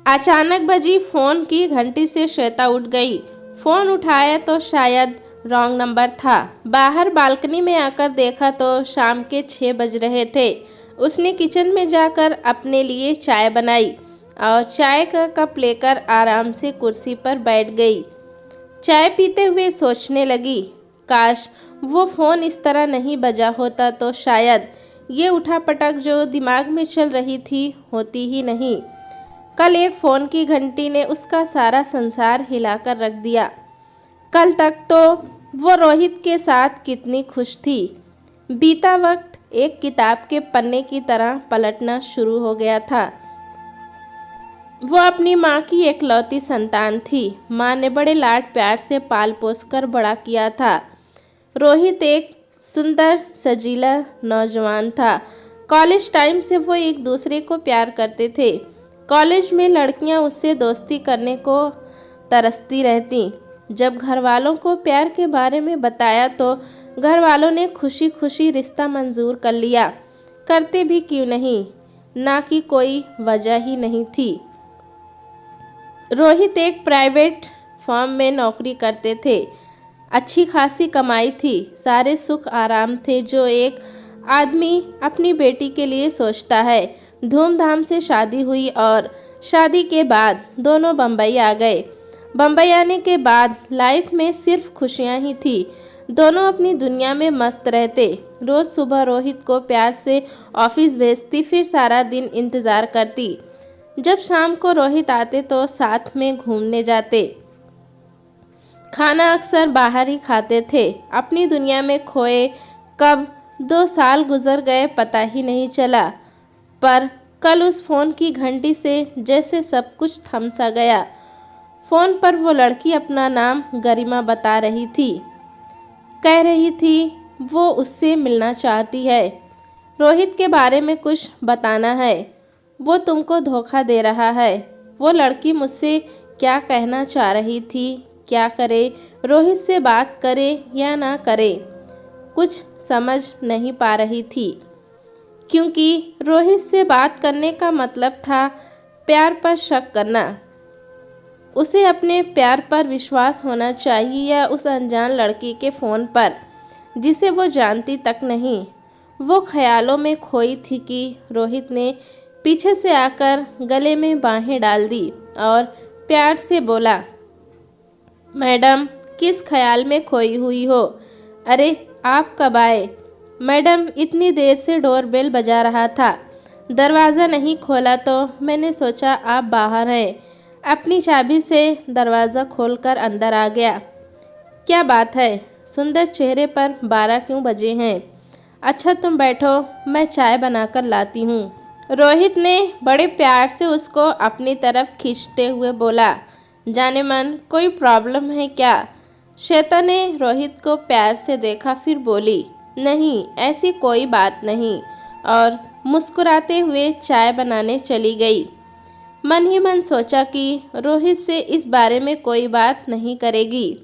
अचानक बजी फोन की घंटी से श्वेता उठ गई। फोन उठाया तो शायद रॉन्ग नंबर था। बाहर बालकनी में आकर देखा तो शाम के 6 बज रहे थे। उसने किचन में जाकर अपने लिए चाय बनाई और चाय का कप लेकर आराम से कुर्सी पर बैठ गई। चाय पीते हुए सोचने लगी, काश वो फ़ोन इस तरह नहीं बजा होता तो शायद ये उठापटक जो दिमाग में चल रही थी होती ही नहीं। कल एक फ़ोन की घंटी ने उसका सारा संसार हिलाकर रख दिया। कल तक तो वो रोहित के साथ कितनी खुश थी। बीता वक्त एक किताब के पन्ने की तरह पलटना शुरू हो गया था। वो अपनी माँ की एकलौती संतान थी। माँ ने बड़े लाड प्यार से पाल पोस कर बड़ा किया था। रोहित एक सुंदर सजीला नौजवान था। कॉलेज टाइम से वो एक दूसरे को प्यार करते थे। कॉलेज में लड़कियां उससे दोस्ती करने को तरसती रहती। जब घर वालों को प्यार के बारे में बताया तो घर वालों ने खुशी खुशी रिश्ता मंजूर कर लिया। करते भी क्यों नहीं, ना कि कोई वजह ही नहीं थी। रोहित एक प्राइवेट फर्म में नौकरी करते थे। अच्छी खासी कमाई थी, सारे सुख आराम थे जो एक आदमी अपनी बेटी के लिए सोचता है। धूमधाम से शादी हुई और शादी के बाद दोनों बम्बई आ गए। बम्बई आने के बाद लाइफ में सिर्फ खुशियां ही थी। दोनों अपनी दुनिया में मस्त रहते। रोज़ सुबह रोहित को प्यार से ऑफिस भेजती, फिर सारा दिन इंतज़ार करती। जब शाम को रोहित आते तो साथ में घूमने जाते। खाना अक्सर बाहर ही खाते थे। अपनी दुनिया में खोए कब 2 साल गुजर गए पता ही नहीं चला। पर कल उस फ़ोन की घंटी से जैसे सब कुछ थम सा गया। फ़ोन पर वो लड़की अपना नाम गरिमा बता रही थी। कह रही थी वो उससे मिलना चाहती है। रोहित के बारे में कुछ बताना है। वो तुमको धोखा दे रहा है। वो लड़की मुझसे क्या कहना चाह रही थी, क्या करे, रोहित से बात करे या ना करे, कुछ समझ नहीं पा रही थी। क्योंकि रोहित से बात करने का मतलब था प्यार पर शक करना। उसे अपने प्यार पर विश्वास होना चाहिए या उस अनजान लड़की के फ़ोन पर जिसे वो जानती तक नहीं। वो ख्यालों में खोई थी कि रोहित ने पीछे से आकर गले में बाहें डाल दी और प्यार से बोला, मैडम किस ख्याल में खोई हुई हो? अरे आप कब आए? मैडम इतनी देर से डोरबेल बजा रहा था, दरवाज़ा नहीं खोला तो मैंने सोचा आप बाहर हैं। अपनी चाबी से दरवाज़ा खोलकर अंदर आ गया। क्या बात है, सुंदर चेहरे पर 12 क्यों बजे हैं? अच्छा तुम बैठो, मैं चाय बनाकर लाती हूँ। रोहित ने बड़े प्यार से उसको अपनी तरफ खींचते हुए बोला, जाने मन कोई प्रॉब्लम है क्या? श्वेता ने रोहित को प्यार से देखा, फिर बोली, नहीं ऐसी कोई बात नहीं, और मुस्कुराते हुए चाय बनाने चली गई। मन ही मन सोचा कि रोहित से इस बारे में कोई बात नहीं करेगी।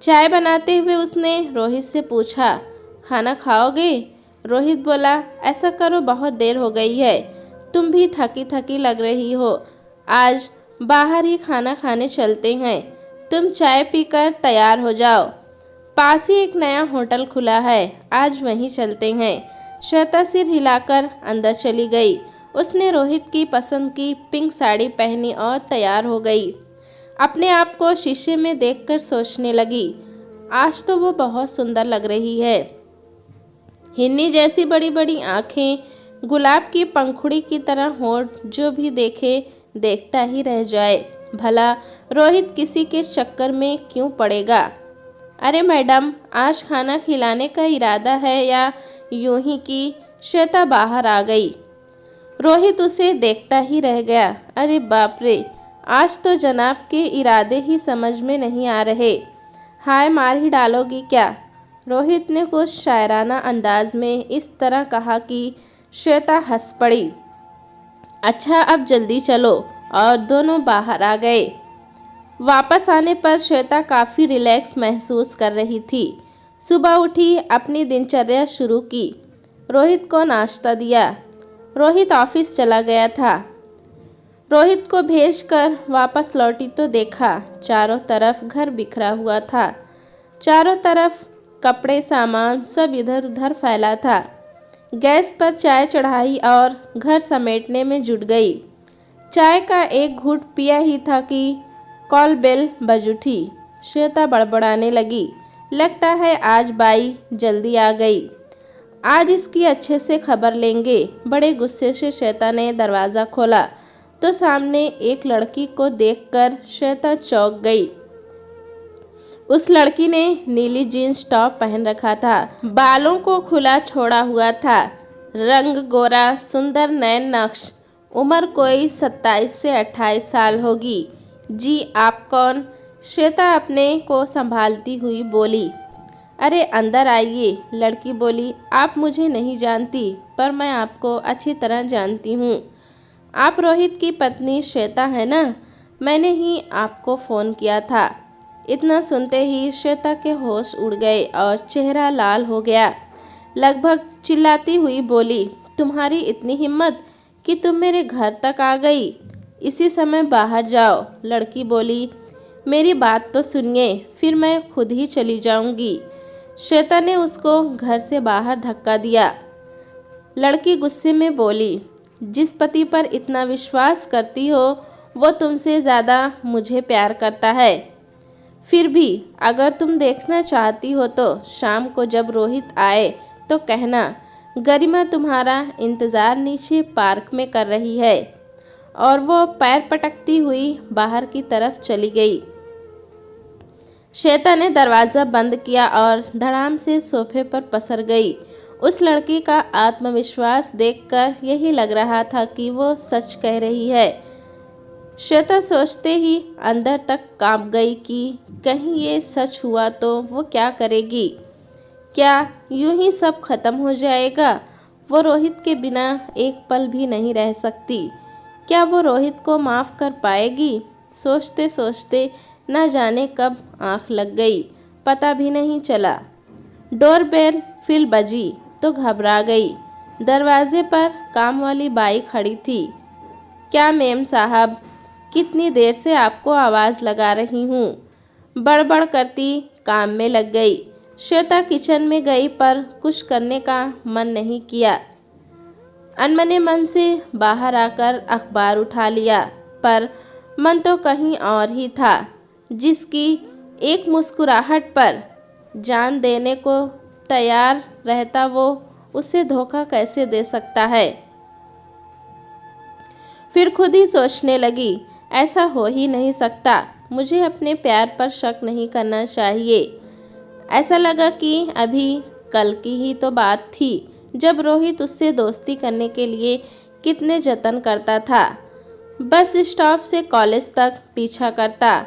चाय बनाते हुए उसने रोहित से पूछा, खाना खाओगे? रोहित बोला, ऐसा करो बहुत देर हो गई है, तुम भी थकी थकी लग रही हो, आज बाहर ही खाना खाने चलते हैं। तुम चाय पीकर तैयार हो जाओ, पास ही एक नया होटल खुला है, आज वहीं चलते हैं। श्वेता सिर हिलाकर अंदर चली गई। उसने रोहित की पसंद की पिंक साड़ी पहनी और तैयार हो गई। अपने आप को शीशे में देखकर सोचने लगी, आज तो वो बहुत सुंदर लग रही है। हिन्नी जैसी बड़ी बड़ी आँखें, गुलाब की पंखुड़ी की तरह होंठ, जो भी देखे देखता ही रह जाए। भला रोहित किसी के चक्कर में क्यों पड़ेगा? अरे मैडम, आज खाना खिलाने का इरादा है या यूं ही कि? श्वेता बाहर आ गई। रोहित उसे देखता ही रह गया। अरे बाप रे, आज तो जनाब के इरादे ही समझ में नहीं आ रहे। हाय मार ही डालोगी क्या? रोहित ने कुछ शायराना अंदाज में इस तरह कहा कि श्वेता हंस पड़ी। अच्छा अब जल्दी चलो, और दोनों बाहर आ गए। वापस आने पर श्वेता काफ़ी रिलैक्स महसूस कर रही थी। सुबह उठी, अपनी दिनचर्या शुरू की। रोहित को नाश्ता दिया। रोहित ऑफिस चला गया था। रोहित को भेजकर वापस लौटी तो देखा चारों तरफ घर बिखरा हुआ था। चारों तरफ कपड़े सामान सब इधर उधर फैला था। गैस पर चाय चढ़ाई और घर समेटने में जुट गई। चाय का एक घूंट पिया ही था कि कॉल बेल बज उठी। श्वेता बड़बड़ाने लगी, लगता है आज बाई जल्दी आ गई, आज इसकी अच्छे से खबर लेंगे। बड़े गुस्से से श्वेता ने दरवाज़ा खोला तो सामने एक लड़की को देखकर श्वेता चौंक गई। उस लड़की ने नीली जीन्स टॉप पहन रखा था, बालों को खुला छोड़ा हुआ था, रंग गोरा, सुंदर नैन नक्श, उम्र कोई 27 से 28 साल होगी। जी आप कौन? श्वेता अपने को संभालती हुई बोली। अरे अंदर आइए, लड़की बोली। आप मुझे नहीं जानती पर मैं आपको अच्छी तरह जानती हूँ। आप रोहित की पत्नी श्वेता है ना? मैंने ही आपको फ़ोन किया था। इतना सुनते ही श्वेता के होश उड़ गए और चेहरा लाल हो गया। लगभग चिल्लाती हुई बोली, तुम्हारी इतनी हिम्मत कि तुम मेरे घर तक आ गई? इसी समय बाहर जाओ। लड़की बोली, मेरी बात तो सुनिए, फिर मैं खुद ही चली जाऊंगी। श्वेता ने उसको घर से बाहर धक्का दिया। लड़की गुस्से में बोली, जिस पति पर इतना विश्वास करती हो वो तुमसे ज़्यादा मुझे प्यार करता है। फिर भी अगर तुम देखना चाहती हो तो शाम को जब रोहित आए तो कहना गरिमा तुम्हारा इंतज़ार नीचे पार्क में कर रही है। और वो पैर पटकती हुई बाहर की तरफ चली गई। श्वेता ने दरवाज़ा बंद किया और धड़ाम से सोफे पर पसर गई। उस लड़की का आत्मविश्वास देखकर यही लग रहा था कि वो सच कह रही है। श्वेता सोचते ही अंदर तक कांप गई कि कहीं ये सच हुआ तो वो क्या करेगी? क्या यूं ही सब खत्म हो जाएगा? वो रोहित के बिना एक पल भी नहीं रह सकती। क्या वो रोहित को माफ़ कर पाएगी? सोचते सोचते न जाने कब आँख लग गई, पता भी नहीं चला। डोरबेल फिर बजी तो घबरा गई। दरवाजे पर काम वाली बाई खड़ी थी। क्या मेम साहब, कितनी देर से आपको आवाज़ लगा रही हूँ। बड़बड़ करती काम में लग गई। श्वेता किचन में गई पर कुछ करने का मन नहीं किया। अनमने मन से बाहर आकर अखबार उठा लिया पर मन तो कहीं और ही था। जिसकी एक मुस्कुराहट पर जान देने को तैयार रहता वो उसे धोखा कैसे दे सकता है? फिर खुद ही सोचने लगी, ऐसा हो ही नहीं सकता। मुझे अपने प्यार पर शक नहीं करना चाहिए। ऐसा लगा कि अभी कल की ही तो बात थी जब रोहित उससे दोस्ती करने के लिए कितने जतन करता था। बस स्टॉप से कॉलेज तक पीछा करता,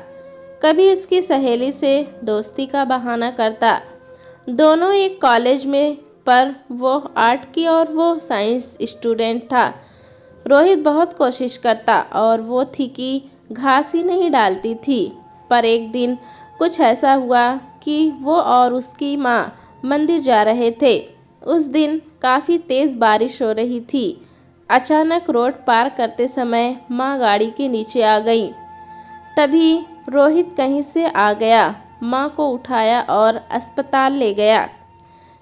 कभी उसकी सहेली से दोस्ती का बहाना करता। दोनों एक कॉलेज में, पर वो आर्ट की और वो साइंस स्टूडेंट था। रोहित बहुत कोशिश करता और वो थी कि घास ही नहीं डालती थी। पर एक दिन कुछ ऐसा हुआ कि वो और उसकी माँ मंदिर जा रहे थे। उस दिन काफ़ी तेज़ बारिश हो रही थी। अचानक रोड पार करते समय माँ गाड़ी के नीचे आ गई। तभी रोहित कहीं से आ गया, माँ को उठाया और अस्पताल ले गया।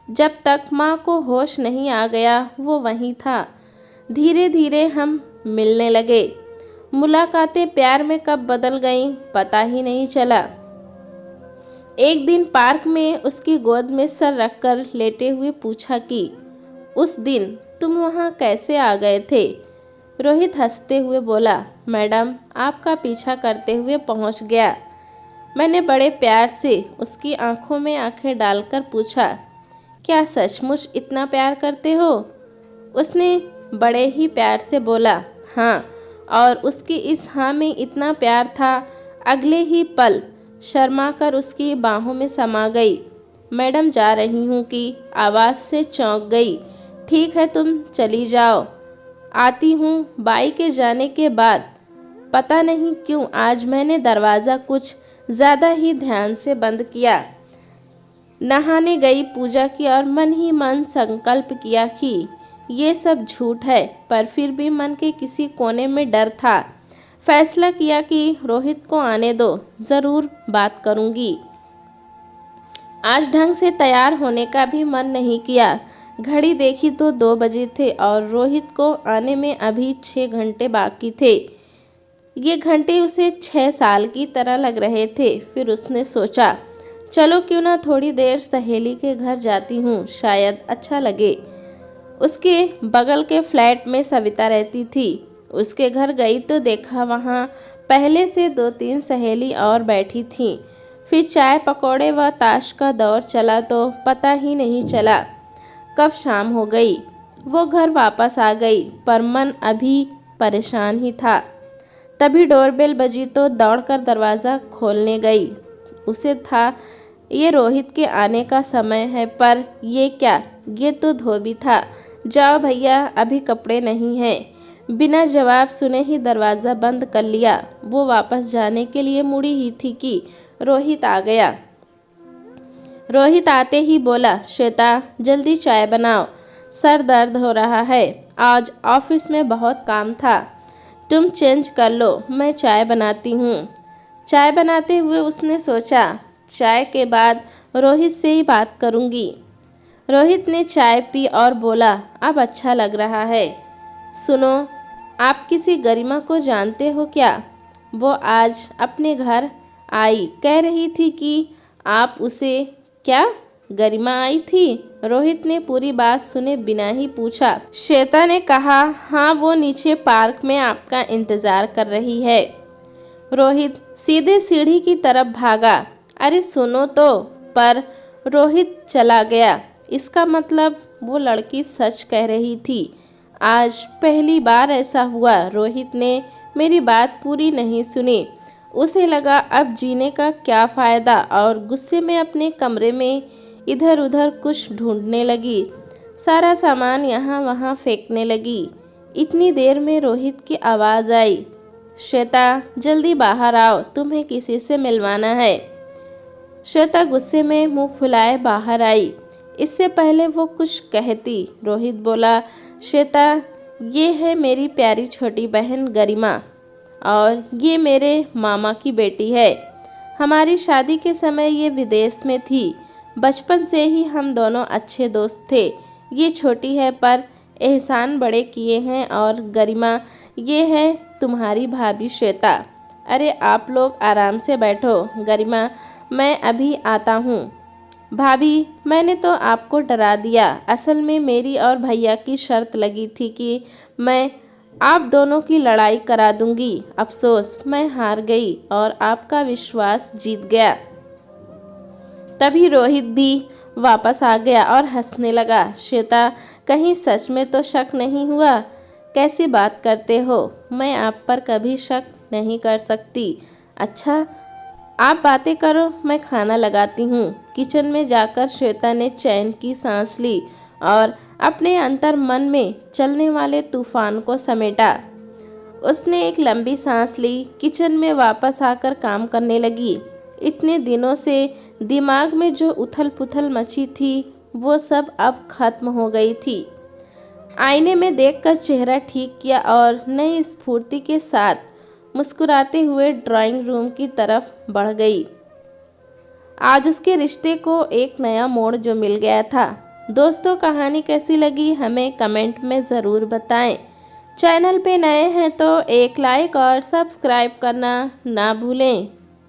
जब तक माँ को होश नहीं आ गया वो वहीं था। धीरे धीरे हम मिलने लगे। मुलाकातें प्यार में कब बदल गईं पता ही नहीं चला। एक दिन पार्क में उसकी गोद में सर रखकर लेटे हुए पूछा कि उस दिन तुम वहाँ कैसे आ गए थे? रोहित हंसते हुए बोला, मैडम आपका पीछा करते हुए पहुँच गया। मैंने बड़े प्यार से उसकी आंखों में आंखें डालकर पूछा, क्या सचमुच इतना प्यार करते हो? उसने बड़े ही प्यार से बोला, हाँ। और उसकी इस हाँ में इतना प्यार था, अगले ही पल शर्मा कर उसकी बाहों में समा गई। मैडम जा रही हूँ की आवाज़ से चौंक गई। ठीक है तुम चली जाओ, आती हूँ। बाई के जाने के बाद पता नहीं क्यों आज मैंने दरवाज़ा कुछ ज़्यादा ही ध्यान से बंद किया। नहाने गई, पूजा की और मन ही मन संकल्प किया कि ये सब झूठ है, पर फिर भी मन के किसी कोने में डर था। फैसला किया कि रोहित को आने दो, ज़रूर बात करूंगी। आज ढंग से तैयार होने का भी मन नहीं किया। घड़ी देखी तो 2 बजे थे और रोहित को आने में अभी 6 घंटे बाकी थे। ये घंटे उसे 6 साल की तरह लग रहे थे। फिर उसने सोचा, चलो क्यों ना थोड़ी देर सहेली के घर जाती हूँ, शायद अच्छा लगे। उसके बगल के फ्लैट में सविता रहती थी। उसके घर गई तो देखा वहाँ पहले से 2-3 सहेली और बैठी थीं। फिर चाय पकौड़े व ताश का दौर चला तो पता ही नहीं चला कब शाम हो गई। वो घर वापस आ गई पर मन अभी परेशान ही था। तभी डोरबेल बजी तो दौड़कर दरवाज़ा खोलने गई। उसे था ये रोहित के आने का समय है, पर ये क्या, ये तो धोबी था। जाओ भैया, अभी कपड़े नहीं हैं। बिना जवाब सुने ही दरवाज़ा बंद कर लिया। वो वापस जाने के लिए मुड़ी ही थी कि रोहित आ गया। रोहित आते ही बोला, श्वेता जल्दी चाय बनाओ, सर दर्द हो रहा है, आज ऑफिस में बहुत काम था। तुम चेंज कर लो, मैं चाय बनाती हूँ। चाय बनाते हुए उसने सोचा, चाय के बाद रोहित से ही बात करूँगी। रोहित ने चाय पी और बोला, अब अच्छा लग रहा है। सुनो, आप किसी गरिमा को जानते हो क्या? वो आज अपने घर आई, कह रही थी कि आप उसे। क्या गरिमा आई थी? रोहित ने पूरी बात सुने बिना ही पूछा। श्वेता ने कहा, हाँ वो नीचे पार्क में आपका इंतज़ार कर रही है। रोहित सीधे सीढ़ी की तरफ भागा। अरे सुनो तो। पर रोहित चला गया। इसका मतलब वो लड़की सच कह रही थी। आज पहली बार ऐसा हुआ। रोहित ने मेरी बात पूरी नहीं सुनी। उसे लगा अब जीने का क्या फ़ायदा और गुस्से में अपने कमरे में इधर उधर कुछ ढूंढने लगी। सारा सामान यहाँ वहाँ फेंकने लगी। इतनी देर में रोहित की आवाज़ आई, श्वेता जल्दी बाहर आओ, तुम्हें किसी से मिलवाना है। श्वेता गुस्से में मुंह फुलाए बाहर आई। इससे पहले वो कुछ कहती, रोहित बोला, श्वेता ये है मेरी प्यारी छोटी बहन गरिमा और ये मेरे मामा की बेटी है। हमारी शादी के समय ये विदेश में थी। बचपन से ही हम दोनों अच्छे दोस्त थे। ये छोटी है पर एहसान बड़े किए हैं। और गरिमा ये है तुम्हारी भाभी श्वेता। अरे आप लोग आराम से बैठो। गरिमा मैं अभी आता हूँ। भाभी मैंने तो आपको डरा दिया। असल में मेरी और भैया की शर्त लगी थी कि मैं आप दोनों की लड़ाई करा दूंगी। अफसोस मैं हार गई और आपका विश्वास जीत गया। तभी रोहित भी वापस आ गया और हंसने लगा। श्वेता कहीं सच में तो शक नहीं हुआ? कैसी बात करते हो, मैं आप पर कभी शक नहीं कर सकती। अच्छा आप बातें करो, मैं खाना लगाती हूँ। किचन में जाकर श्वेता ने चैन की सांस ली और अपने अंतर मन में चलने वाले तूफान को समेटा। उसने एक लंबी सांस ली। किचन में वापस आकर काम करने लगी। इतने दिनों से दिमाग में जो उथल पुथल मची थी वो सब अब खत्म हो गई थी। आईने में देखकर चेहरा ठीक किया और नई स्फूर्ति के साथ मुस्कुराते हुए ड्राइंग रूम की तरफ बढ़ गई। आज उसके रिश्ते को एक नया मोड़ जो मिल गया था। दोस्तों कहानी कैसी लगी हमें कमेंट में ज़रूर बताएं। चैनल पे नए हैं तो एक लाइक और सब्सक्राइब करना ना भूलें।